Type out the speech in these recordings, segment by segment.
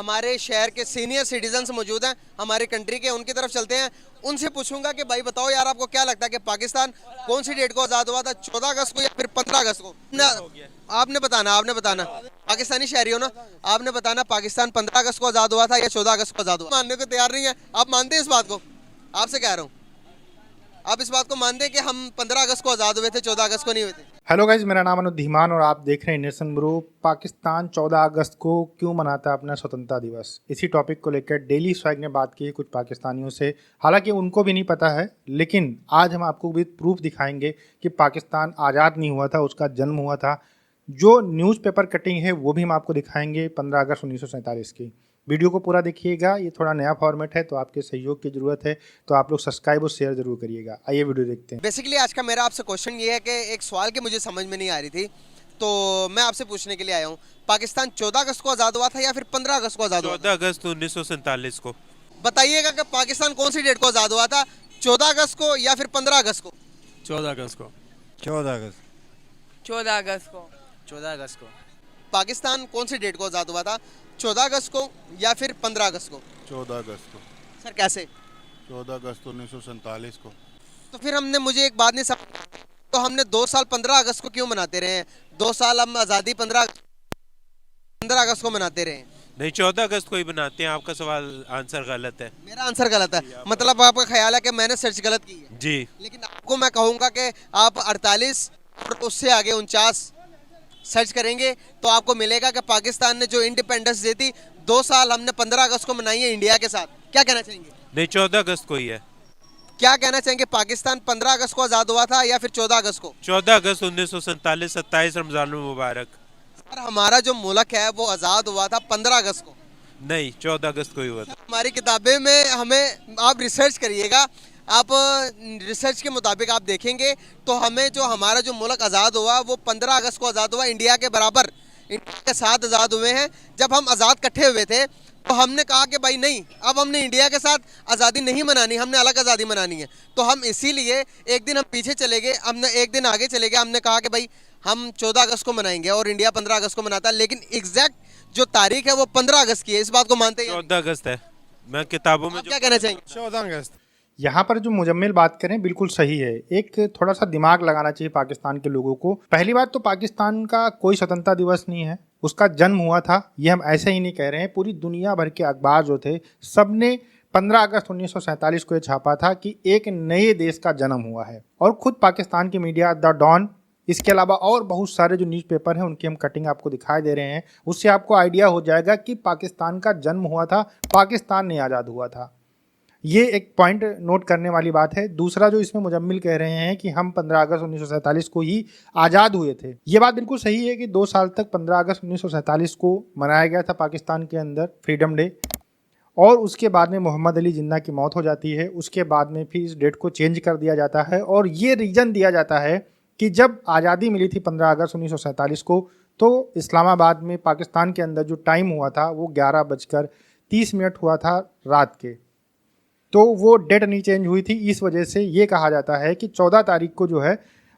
हमारे शहर के सीनियर सिटीजन्स मौजूद हैं हमारे कंट्री के, उनकी तरफ चलते हैं। उनसे पूछूंगा कि भाई बताओ यार, आपको क्या लगता है कि पाकिस्तान कौन सी डेट को आज़ाद हुआ था, 14 अगस्त को या फिर 15 अगस्त को? आपने बताना पाकिस्तानी शहरी हो ना, आपने बताना पाकिस्तान 15 अगस्त को आज़ाद हुआ था या 14 अगस्त को आज़ाद हुआ। मानने को तैयार नहीं है। आप मानते हैं इस बात को? आपसे कह रहा हूँ, आप इस बात को मानते हैं कि हम 15 अगस्त को आज़ाद हुए थे, 14 अगस्त को नहीं हुए थे? हेलो गाइज, मेरा नाम अनुज धीमान और आप देख रहे हैं नेशन ब्रो। पाकिस्तान 14 अगस्त को क्यों मनाता है अपना स्वतंत्रता दिवस, इसी टॉपिक को लेकर डेली स्वैग ने बात की है कुछ पाकिस्तानियों से। हालांकि उनको भी नहीं पता है, लेकिन आज हम आपको भी प्रूफ दिखाएंगे कि पाकिस्तान आज़ाद नहीं हुआ था, उसका जन्म हुआ था। जो न्यूज़पेपर कटिंग है वो भी हम आपको दिखाएंगे 15 अगस्त 1947 की। वीडियो को पूरा देखिएगा। ये थोड़ा नया फॉर्मेट है तो आपके सहयोग की ज़रूरत है, तो आप लोग सब्सक्राइब और शेयर जरूर करिएगा। आइए वीडियो देखते हैं। बेसिकली आज का मेरा आपसे क्वेश्चन ये है कि एक सवाल की मुझे समझ में नहीं आ रही थी, तो मैं आपसे पूछने के लिए आया हूँ। पाकिस्तान 14 अगस्त को आज़ाद हुआ था या फिर 15 अगस्त को आज़ाद हुआ था? 14 अगस्त 1947 को। बताइएगा कि पाकिस्तान कौन सी डेट को आज़ाद हुआ था, 14 अगस्त को या फिर 15 अगस्त को? 14 अगस्त को। 14 अगस्त 14 अगस्त को। 14 अगस्त को। पाकिस्तान कौन सी डेट को आज़ाद हुआ था, 14 अगस्त को या फिर 15 अगस्त को? 14 अगस्त को। सर कैसे? 14 अगस्त 1947 को। तो फिर हमने, मुझे एक बात नहीं समझ, तो हमने 2 साल 15 अगस्त को क्यों मनाते रहे हैं? 2 साल हम आज़ादी 15 अगस्त को मनाते रहे हैं। नहीं, 14 अगस्त को ही बनाते हैं। आपका सवाल आंसर गलत है। मेरा आंसर गलत है? मतलब आपका ख्याल है कि मैंने सर्च गलत की है? जी। लेकिन आपको मैं कहूँगा कि आप 48 और उससे आगे 49 सर्च करेंगे तो आपको मिलेगा कि पाकिस्तान ने जो इंडिपेंडेंस दी थी, 2 साल हमने 15 अगस्त को मनाई है इंडिया के साथ। क्या कहना चाहेंगे? नहीं, 14 अगस्त को ही है। क्या कहना चाहेंगे, पाकिस्तान 15 अगस्त को आज़ाद हुआ था या फिर 14 अगस्त को? 14 अगस्त 1947, 27 रमजान मुबारक। सर हमारा जो मुल्क है वो आज़ाद हुआ था 15 अगस्त को। नहीं, 14 अगस्त को ही हुआ था। हमारी किताबें में हमें, आप रिसर्च करिएगा, आप रिसर्च के मुताबिक आप देखेंगे तो हमें जो हमारा जो मुल्क आज़ाद हुआ वो 15 अगस्त को आज़ाद हुआ, इंडिया के बराबर, इंडिया के साथ आज़ाद हुए हैं। जब हम आज़ाद इकट्ठे हुए थे तो हमने कहा कि भाई नहीं, अब हमने इंडिया के साथ आज़ादी नहीं मनानी, हमने अलग आज़ादी मनानी है। तो हम इसीलिए एक दिन हम पीछे चले गए, हमने एक दिन आगे चले गए, हमने कहा कि भाई हम 14 अगस्त को मनाएंगे और इंडिया 15 अगस्त को मनाता है। लेकिन एग्जैक्ट जो तारीख है वो 15 अगस्त की है। इस बात को मानते हैं? 14 अगस्त है। मैं किताबों में क्या कहना चाहेंगे? 14 अगस्त। यहाँ पर जो मुजम्मिल बात करें बिल्कुल सही है। एक थोड़ा सा दिमाग लगाना चाहिए पाकिस्तान के लोगों को। पहली बात तो पाकिस्तान का कोई स्वतंत्रता दिवस नहीं है, उसका जन्म हुआ था। ये हम ऐसे ही नहीं कह रहे हैं, पूरी दुनिया भर के अखबार जो थे सबने 15 अगस्त 1947 को ये छापा था कि एक नए देश का जन्म हुआ है। और खुद पाकिस्तान की मीडिया द डॉन, इसके अलावा और बहुत सारे जो न्यूज़पेपर हैं उनकी हम कटिंग आपको दिखाई दे रहे हैं। उससे आपको आइडिया हो जाएगा कि पाकिस्तान का जन्म हुआ था, पाकिस्तान नहीं आज़ाद हुआ था। ये एक पॉइंट नोट करने वाली बात है। दूसरा जो इसमें मुजम्मिल कह रहे हैं कि हम 15 अगस्त 1947 को ही आज़ाद हुए थे, ये बात बिल्कुल सही है कि 2 साल तक 15 अगस्त 1947 को मनाया गया था पाकिस्तान के अंदर, फ्रीडम डे। और उसके बाद में मोहम्मद अली जिन्ना की मौत हो जाती है। उसके बाद में फिर इस डेट को चेंज कर दिया जाता है और ये रीज़न दिया जाता है कि जब आज़ादी मिली थी 15 अगस्त 1947 को, तो इस्लामाबाद में पाकिस्तान के अंदर जो टाइम हुआ था वो 11:30 हुआ था रात के। तो वो डेट नहीं चेंज हुई थी। इस वजह से ये कहा जाता है कि 14 तारीख को जो है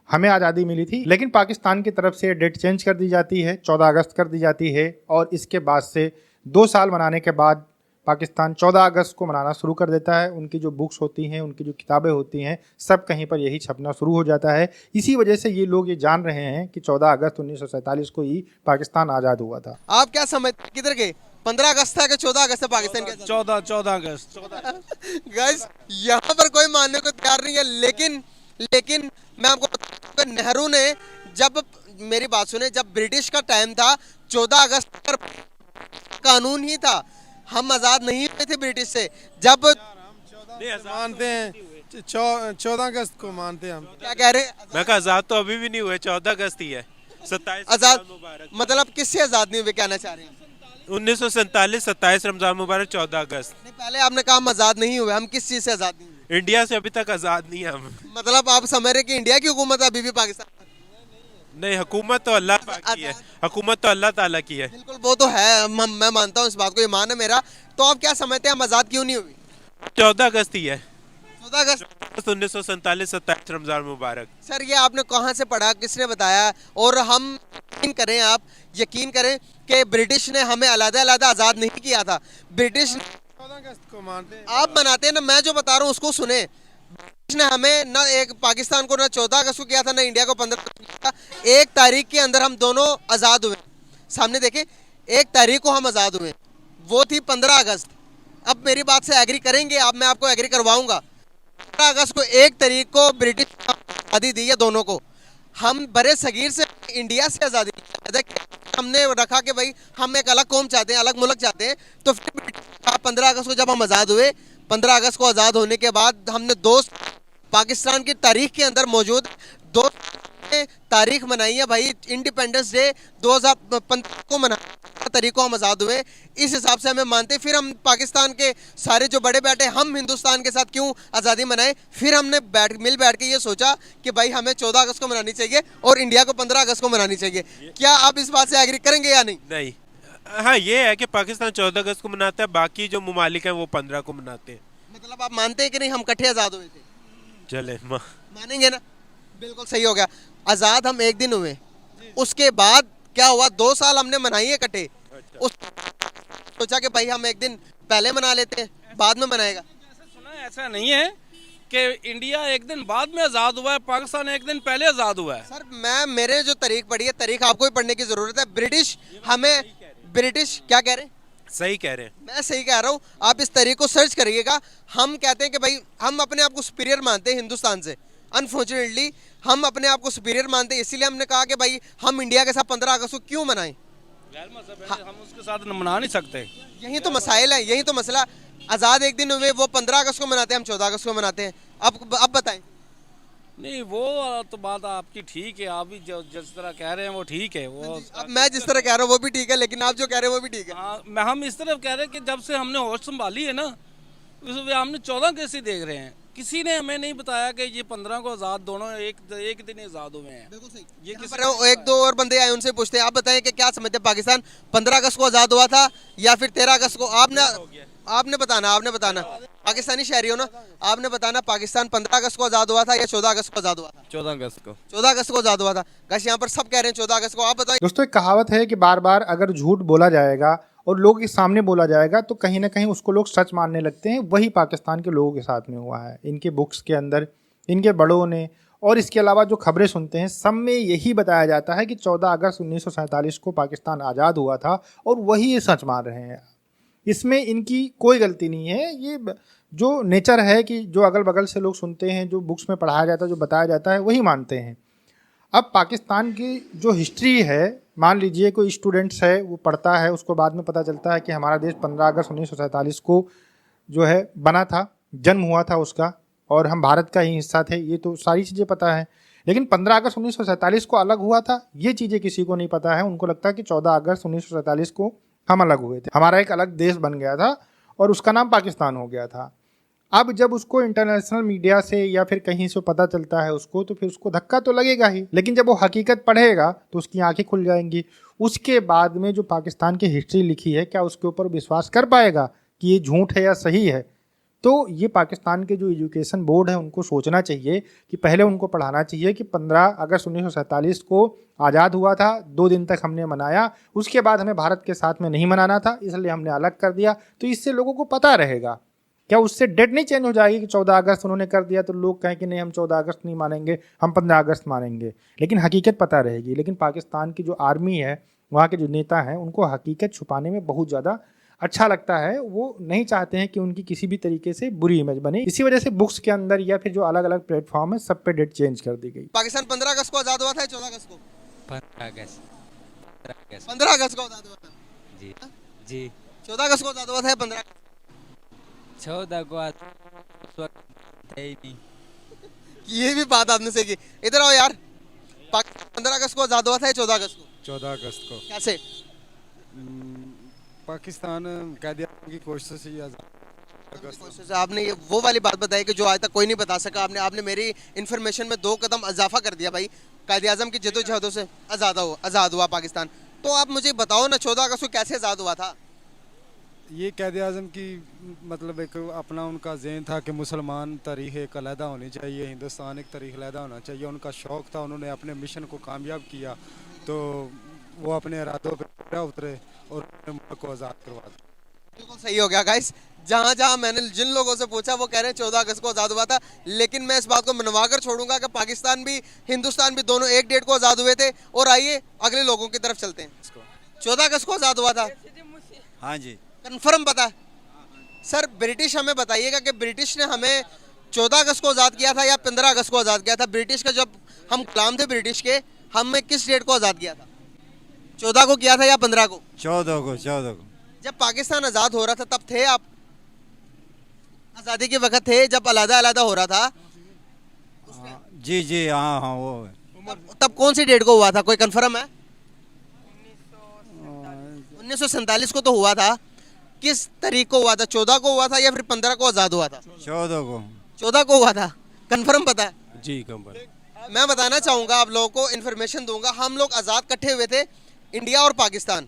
हमें आज़ादी मिली थी। लेकिन पाकिस्तान की तरफ से डेट चेंज कर दी जाती है, 14 अगस्त कर दी जाती है। और इसके बाद से 2 साल मनाने के बाद पाकिस्तान 14 अगस्त को मनाना शुरू कर देता है। उनकी जो बुक्स होती हैं, उनकी जो किताबें होती हैं, सब कहीं पर यही छपना शुरू हो जाता है। इसी वजह से ये लोग ये जान रहे हैं कि 14 अगस्त 1947 को ही पाकिस्तान आज़ाद हुआ था। आप क्या समझते, किधर गए? 15 अगस्त था कि 14 अगस्त था पाकिस्तान का? 14 अगस्त। गाइस यहाँ पर कोई मानने को तैयार नहीं है। लेकिन मैं आपको बताऊं कि नेहरू ने, जब, मेरी बात सुने, जब ब्रिटिश का टाइम था 14 अगस्त पर कानून ही था, हम आज़ाद नहीं हुए थे ब्रिटिश से। जब मानते हैं 14 अगस्त को मानते हैं हम। क्या कह रहे हैं? मैं कहा आज़ाद तो अभी भी नहीं हुए, 14 अगस्त ही है। 27 आज़ाद मुबारक। मतलब किससे आज़ाद नहीं हुए, कहना चाह रहे हैं? 1947, 27 रमजान मुबारक, 14 अगस्त। नहीं, पहले आपने कहा हम आज़ाद नहीं हुए, हम किस चीज़ से आज़ाद नहीं हुए? इंडिया से अभी तक आज़ाद नहीं है हम। मतलब आप समझ रहे कि इंडिया की हुकूमत अभी भी पाकिस्तान? नहीं, हुकूमत तो अल्लाह पाक की है, हुकूमत तो अल्लाह ताला की है। बिल्कुल, वो तो है, मैं मानता हूँ इस बात को, ईमान है मेरा। तो आप क्या समझते हैं हम आज़ाद क्यों नहीं हुए? 14 अगस्त ही है। 14 अगस्त 1947, 27 रमजान मुबारक। सर ये आपने कहाँ से पढ़ा, किसने बताया? और हम यकीन करें, आप यकीन करें कि ब्रिटिश ने हमें अलग-अलग आज़ाद नहीं किया था। ब्रिटिश 14 अगस्त को मानते हैं। आप बनाते हैं ना, मैं जो बता रहा हूँ उसको सुने। ब्रिटिश ने हमें ना एक पाकिस्तान को ना 14 अगस्त को किया था, ना इंडिया को 15 अगस्त को किया था। एक तारीख के अंदर हम दोनों आज़ाद हुए। सामने देखें, एक तारीख को हम आज़ाद हुए, वो थी 15 अगस्त। अब मेरी बात से एग्री करेंगे आप? मैं आपको एग्री करवाऊंगा। 15 अगस्त को एक तारीख को ब्रिटिश ने आज़ादी दी है दोनों को। हम बड़े सगीर से इंडिया से आज़ादी हमने रखा कि भाई हम एक अलग कौम चाहते हैं, अलग मुल्क चाहते हैं। तो फिर 15 अगस्त को जब हम आज़ाद हुए, 15 अगस्त को आज़ाद होने के बाद हमने दो पाकिस्तान की तारीख के अंदर मौजूद दो तारीख मनाई है भाई। इंडिपेंडेंस डे 2015 को मनाया, तारीख को हम आज़ाद हुए, इस हिसाब से हमें मानते। फिर हम पाकिस्तान के सारे जो बड़े बैठे, हम हिंदुस्तान के साथ क्यों आज़ादी मनाएं? फिर हमने मिल बैठ के ये सोचा कि भाई हमें 14 अगस्त को मनानी चाहिए और इंडिया को 15 अगस्त को मनानी चाहिए। क्या आप इस बात से एग्री करेंगे या नहीं? नहीं, हाँ ये है कि पाकिस्तान 14 अगस्त को मनाता है, बाकी जो ममालिक हैं वो 15 को मनाते हैं। मतलब आप मानते हैं कि नहीं हम इकट्ठे आज़ाद हुए थे? चले मानेंगे ना? बिल्कुल सही हो गया। आज़ाद हम एक दिन हुए, उसके बाद क्या हुआ? 2 साल हमने मनाई है इकट्ठे। उस सोचा कि भाई हम एक दिन पहले मना लेते हैं, बाद में मनाएगा। सुना है, ऐसा नहीं है कि इंडिया एक दिन बाद में आज़ाद हुआ है, पाकिस्तान एक दिन पहले आज़ाद हुआ है। सर मेरे जो तारीख पढ़ी है, तारीख आपको भी पढ़ने की ज़रूरत है। ब्रिटिश क्या कह रहे हैं? सही कह रहे हैं। मैं सही कह रहा हूँ, आप इस तारीख को सर्च करिएगा। हम कहते हैं कि भाई हम अपने आप को सुपीरियर मानते हैं हिंदुस्तान से। अनफॉर्चुनेटली हम अपने आप को सुपीरियर मानते हैं, इसीलिए हमने कहा कि भाई हम इंडिया के साथ 15 अगस्त को क्यों मनाएं। गैर मज़हब है, हम उसके साथ मना नहीं सकते। यही तो मसाइल है, यही तो मसला। आज़ाद एक दिन हुए, वो 15 अगस्त को मनाते हैं, हम 14 अगस्त को मनाते हैं। अब बताएं। नहीं, वो तो बात आपकी ठीक है, आप भी जिस तरह कह रहे हैं वो ठीक है। वो अब मैं जिस तरह कह रहा हूँ वो भी ठीक है, लेकिन आप जो कह रहे हैं वो भी ठीक है। हाँ, हम इस तरह कह रहे हैं कि जब से हमने होश संभाली है ना, हमने 14 कैसे देख रहे हैं। किसी ने हमें नहीं बताया कि ये 15 को आज़ाद दोनों एक दिन आज़ाद हुए हैं। बिल्कुल सही। ये किसी एक दो और बंदे आए, उनसे पूछते हैं, आप बताएं कि क्या समझते हैं, पाकिस्तान 15 अगस्त को आज़ाद हुआ था या फिर 13 अगस्त को? आपने बताना पाकिस्तानी शहरी हो ना, आपने बताना पाकिस्तान 15 अगस्त को आज़ाद हुआ था या 14 अगस्त को आज़ाद हुआ था? 14 अगस्त को। 14 अगस्त को आज़ाद हुआ था। गाइस यहाँ पर सब कह रहे हैं 14 अगस्त को। आप बताइए। दोस्तों, एक कहावत है कि बार बार अगर झूठ बोला जाएगा और लोगों के सामने बोला जाएगा तो कहीं ना कहीं उसको लोग सच मानने लगते हैं। वही पाकिस्तान के लोगों के साथ में हुआ है। इनके बुक्स के अंदर, इनके बड़ों ने और इसके अलावा जो खबरें सुनते हैं, सब में यही बताया जाता है कि 14 अगस्त 1947 को पाकिस्तान आज़ाद हुआ था और वही ये सच मान रहे हैं। इसमें इनकी कोई गलती नहीं है। ये जो नेचर है कि जो अगल बगल से लोग सुनते हैं, जो बुक्स में पढ़ाया जाता है, जो बताया जाता है, वही मानते हैं। अब पाकिस्तान की जो हिस्ट्री है, मान लीजिए कोई स्टूडेंट्स है, वो पढ़ता है, उसको बाद में पता चलता है कि हमारा देश 15 अगस्त 1947 को जो है बना था, जन्म हुआ था उसका, और हम भारत का ही हिस्सा थे। ये तो सारी चीज़ें पता है, लेकिन 15 अगस्त 1947 को अलग हुआ था ये चीज़ें किसी को नहीं पता है। उनको लगता है कि 14 अगस्त 1947 को हम अलग हुए थे, हमारा एक अलग देश बन गया था और उसका नाम पाकिस्तान हो गया था। अब जब उसको इंटरनेशनल मीडिया से या फिर कहीं से पता चलता है उसको, तो फिर उसको धक्का तो लगेगा ही, लेकिन जब वो हकीकत पढ़ेगा तो उसकी आंखें खुल जाएंगी। उसके बाद में जो पाकिस्तान की हिस्ट्री लिखी है, क्या उसके ऊपर विश्वास कर पाएगा कि ये झूठ है या सही है? तो ये पाकिस्तान के जो एजुकेशन बोर्ड है उनको सोचना चाहिए कि पहले उनको पढ़ाना चाहिए कि 15 अगस्त 1947 को आज़ाद हुआ था, 2 दिन तक हमने मनाया, उसके बाद हमें भारत के साथ में नहीं मनाना था, इसलिए हमने अलग कर दिया। तो इससे लोगों को पता रहेगा। क्या उससे डेट नहीं चेंज हो जाएगी कि 14 अगस्त उन्होंने कर दिया तो लोग कहें कि नहीं हम 14 अगस्त नहीं मानेंगे, हम 15 अगस्त मानेंगे, लेकिन हकीकत पता रहेगी। लेकिन पाकिस्तान की जो आर्मी है, वहाँ के जो नेता हैं, उनको हकीकत छुपाने में बहुत ज़्यादा अच्छा लगता है। वो नहीं चाहते हैं कि उनकी किसी भी तरीके से बुरी इमेज बने। इसी वजह से बुक्स के अंदर या फिर जो अलग अलग प्लेटफॉर्म है, सब पे डेट चेंज कर दी गई। पाकिस्तान 15 अगस्त को आज़ाद हुआ था या 14 अगस्त को? 15 अगस्त 15 अगस्त को आज़ाद हुआ था जी जी। 14 अगस्त को आज़ाद हुआ था या 15 अगस्त? 14 को उस वक्त थे ही नहीं। ये भी बात आपने सही की। इधर आओ यार। पाकिस्तान 15 अगस्त को आज़ाद हुआ था या 14 अगस्त को? 14 अगस्त को। कैसे? पाकिस्तान कैद-ए-आज़म की कोशिश से आज़ाद। आपने ये वो वाली बात बताई कि जो आज तक कोई नहीं बता सका। आपने मेरी इन्फॉर्मेशन में 2 कदम इजाफा कर दिया भाई। कायद-ए-आज़म की जदोजहदों से आज़ाद हुआ पाकिस्तान। तो आप मुझे बताओ ना 14 अगस्त को कैसे आज़ाद हुआ था? ये कैद-ए-आज़म की मतलब एक अपना उनका ज़हन था कि मुसलमान तारीख़ एक अलहदा होनी चाहिए, हिंदुस्तान एक तारीख़ अलहदा होना चाहिए। उनका शौक़ था, उन्होंने अपने मिशन को कामयाब किया तो वो अपने इरादों पे दरिया उतरे और मुल्क को आज़ाद करवा दिया। बिल्कुल सही हो गया गाइस। जहां जहां मैंने जिन लोगों से पूछा वो कह रहे हैं 14 अगस्त को आज़ाद हुआ था, लेकिन मैं इस बात को मनवा कर छोड़ूंगा कि पाकिस्तान भी हिंदुस्तान भी दोनों एक डेट को आज़ाद हुए थे। और आइए अगले लोगों की तरफ चलते हैं। 14 अगस्त को आज़ाद हुआ था, हाँ जी। कन्फर्म पता है? सर ब्रिटिश हमें बताइएगा कि ब्रिटिश ने हमें 14 अगस्त को आज़ाद किया था या 15 अगस्त को आज़ाद किया था? ब्रिटिश का जब हम गुलाम थे ब्रिटिश के, हमें किस डेट को आज़ाद किया था? 14 को किया था या 15 को? 14 को। जब पाकिस्तान आज़ाद हो रहा था तब थे आप? आज़ादी के वक्त थे जब अलग अलग हो रहा था? जी हाँ हाँ वो है। तब कौन सी डेट को हुआ था, कोई कंफर्म है? 1947 को तो हुआ था। किस तारीख को हुआ था? 14 को हुआ था या फिर 15 को आज़ाद हुआ था? 14 को। 14 को हुआ था, कंफर्म पता है? जी कंफर्म। मैं बताना चाहूँगा आप लोगों को, इन्फॉर्मेशन दूंगा। हम लोग आज़ाद इकट्ठे हुए थे, इंडिया और पाकिस्तान।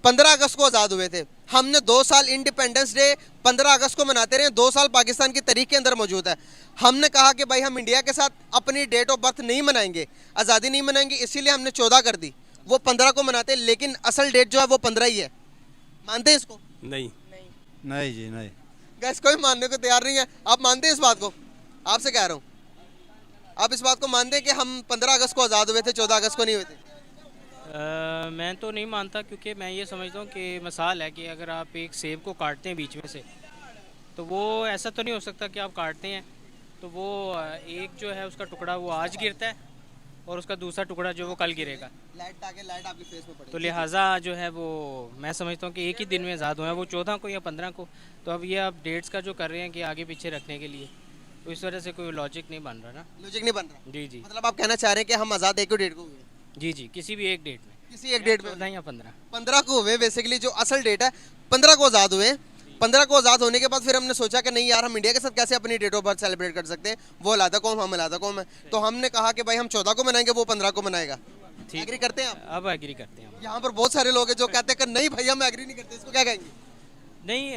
15 अगस्त को आज़ाद हुए थे। हमने 2 साल इंडिपेंडेंस डे 15 अगस्त को मनाते रहे, 2 साल पाकिस्तान की तारीख के अंदर मौजूद है। हमने कहा कि भाई हम इंडिया के साथ अपनी डेट ऑफ बर्थ नहीं मनाएंगे, आज़ादी नहीं मनाएंगे, इसीलिए हमने 14 कर दी। वो 15 को मनाते, लेकिन असल डेट जो है वो 15 ही है। मानते हैं इसको? नहीं। नहीं जी नहीं। गैस कोई मानने को तैयार नहीं है। आप मानते हैं इस बात को? आपसे कह रहा हूँ, आप इस बात को मानते हैं कि हम 15 अगस्त को आज़ाद हुए थे, 14 अगस्त को नहीं हुए थे? मैं तो नहीं मानता, क्योंकि मैं ये समझता हूँ कि मिसाल है कि अगर आप एक सेब को काटते हैं बीच में से, तो वो ऐसा तो नहीं हो सकता कि आप काटते हैं तो वो एक जो है उसका टुकड़ा वो आज गिरता है और उसका दूसरा टुकड़ा जो वो कल गिरेगा। लाइट आके लाइट आपके फेस में पड़ी। तो लिहाजा जो है वो मैं समझता हूँ कि एक ही दिन में आज़ाद हुए हैं, वो 14 को या 15 को। तो अब ये आप डेट्स का जो कर रहे हैं कि आगे पीछे रखने के लिए, तो इस वजह से कोई लॉजिक नहीं बन रहा ना। लॉजिक नहीं बन रहा। जी जी मतलब आप कहना चाह रहे हैं कि हम आज़ाद एक ही डेट को हुए? जी जी, किसी भी एक डेट में, किसी एक डेट में 14 या 15। 15 को हुए। बेसिकली जो असल डेट है 15 को आज़ाद हुए। 15 को आज़ाद होने के बाद फिर हमने सोचा कि नहीं यार, हम इंडिया के साथ कैसे अपनी डेट ऑफ बर्थ सेलिब्रेट कर सकते हैं? वो अलग कौम, हम अलग कौम है। तो हमने कहा कि भाई हम 14 को मनाएंगे, वो 15 को मनाएगा। ठीक, एग्री करते हैं आप? अब एग्री करते हैं हम। यहाँ पर बहुत सारे लोग हैं जो कहते हैं कि नहीं भाई हम एग्री नहीं करते, इसको क्या कहेंगे? नहीं,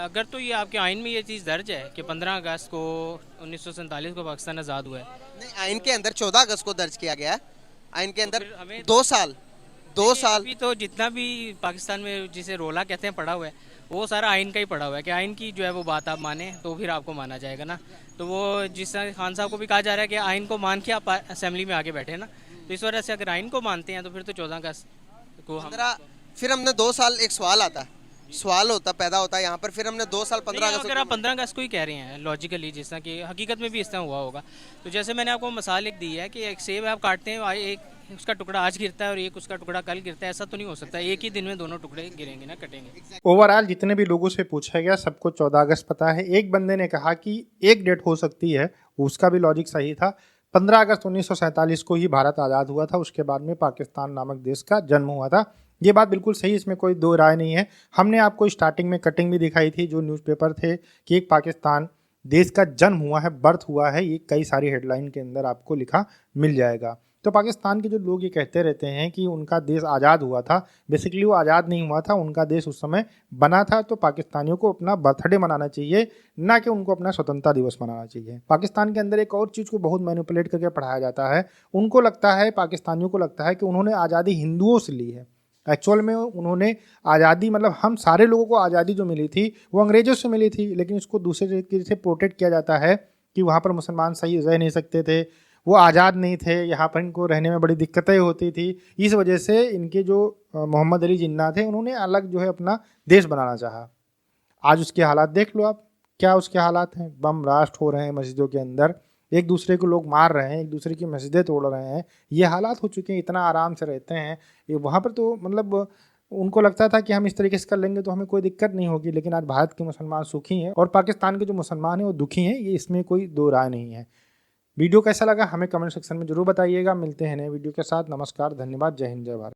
अगर तो ये आपके आइन में ये चीज़ दर्ज है कि 15 अगस्त को 1947 को पाकिस्तान आज़ाद हुआ है। नहीं, आइन के अंदर 14 अगस्त को दर्ज किया गया है। आइन के अंदर फिर हमें 2 साल अभी तो जितना भी पाकिस्तान में जिसे रोला कहते हैं पड़ा हुआ है, वो सारा आइन का ही पड़ा हुआ है कि आइन की जो है वो बात आप माने तो फिर आपको माना जाएगा ना। तो वो जिस तरह खान साहब को भी कहा जा रहा है कि आइन को मान के आप असेंबली में आगे बैठे ना, तो इस वजह से अगर आइन को मानते हैं तो फिर तो 14 अगस्त को हम 15। फिर हमने 2 साल, एक सवाल आता है, सवाल होता पैदा होता है यहाँ पर। फिर हमने 2 साल 15 नहीं, अगस्त अगर आप 15 अगस्त को ही कह रहे हैं लॉजिकली, जिस तरह की हकीकत में भी इस तरह हुआ होगा, तो जैसे मैंने आपको मिसाल एक दी है कि एक सेब आप काटते हैं, एक उसका टुकड़ा आज गिरता है और एक उसका टुकड़ा कल गिरता है, ऐसा तो नहीं हो सकता एक ही दिन में दोनों टुकड़े गिरेंगे ना, कटेंगे। ओवरऑल जितने भी लोगों से पूछा गया सबको 14 अगस्त पता है। एक बंदे ने कहा कि एक डेट हो सकती है, उसका भी लॉजिक सही था। 15 अगस्त 1947 को ही भारत आज़ाद हुआ था, उसके बाद में पाकिस्तान नामक देश का जन्म हुआ था। ये बात बिल्कुल सही, इसमें कोई दो राय नहीं है। हमने आपको स्टार्टिंग में कटिंग भी दिखाई थी जो न्यूज़पेपर थे कि एक पाकिस्तान देश का जन्म हुआ है, बर्थ हुआ है, ये कई सारी हेडलाइन के अंदर आपको लिखा मिल जाएगा। तो पाकिस्तान के जो लोग ये कहते रहते हैं कि उनका देश आज़ाद हुआ था, बेसिकली वो आज़ाद नहीं हुआ था, उनका देश उस समय बना था। तो पाकिस्तानियों को अपना बर्थडे मनाना चाहिए, ना कि उनको अपना स्वतंत्रता दिवस मनाना चाहिए। पाकिस्तान के अंदर एक और चीज़ को बहुत मैनिपुलेट करके पढ़ाया जाता है। उनको लगता है, पाकिस्तानियों को लगता है कि उन्होंने आज़ादी हिंदुओं से ली है। एक्चुअल में उन्होंने आज़ादी, मतलब हम सारे लोगों को आज़ादी जो मिली थी वो अंग्रेज़ों से मिली थी, लेकिन इसको दूसरे तरीके से पोर्ट्रेट किया जाता है कि वहाँ पर मुसलमान सही रह नहीं सकते थे, वो आज़ाद नहीं थे, यहाँ पर इनको रहने में बड़ी दिक्कतें होती थी। इस वजह से इनके जो मोहम्मद अली जिन्ना थे, उन्होंने अलग जो है अपना देश बनाना चाहा। आज उसके हालात देख लो आप, क्या उसके हालात हैं। बम ब्लास्ट हो रहे हैं मस्जिदों के अंदर, एक दूसरे को लोग मार रहे हैं, एक दूसरे की मस्जिदें तोड़ रहे हैं, ये हालात हो चुके हैं। इतना आराम से रहते हैं ये वहाँ पर, तो मतलब उनको लगता था कि हम इस तरीके से कर लेंगे तो हमें कोई दिक्कत नहीं होगी। लेकिन आज भारत के मुसलमान सुखी हैं और पाकिस्तान के जो मुसलमान हैं वो दुखी हैं, ये इसमें कोई दो राय नहीं है। वीडियो कैसा लगा हमें कमेंट सेक्शन में जरूर बताइएगा। मिलते हैं नए वीडियो के साथ। नमस्कार, धन्यवाद, जय हिंद, जय भारत।